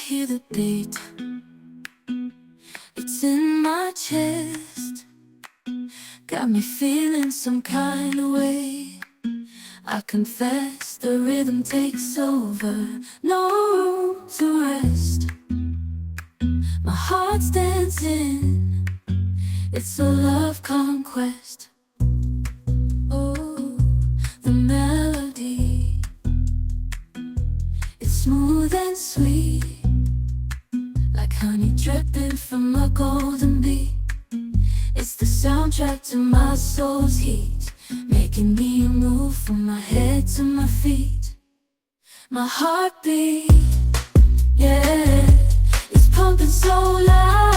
hear the beat, it's in my chest, got me feeling some kind of way. I confess the rhythm takes over, no room to rest. My heart's dancing, it's a love conquest. Oh, the melody, it's smooth and sweet, like honey dripping from a golden bee. It's the soundtrack to my soul's heat, making me move from my head to my feet. My heartbeat, yeah, it's pumping so loud.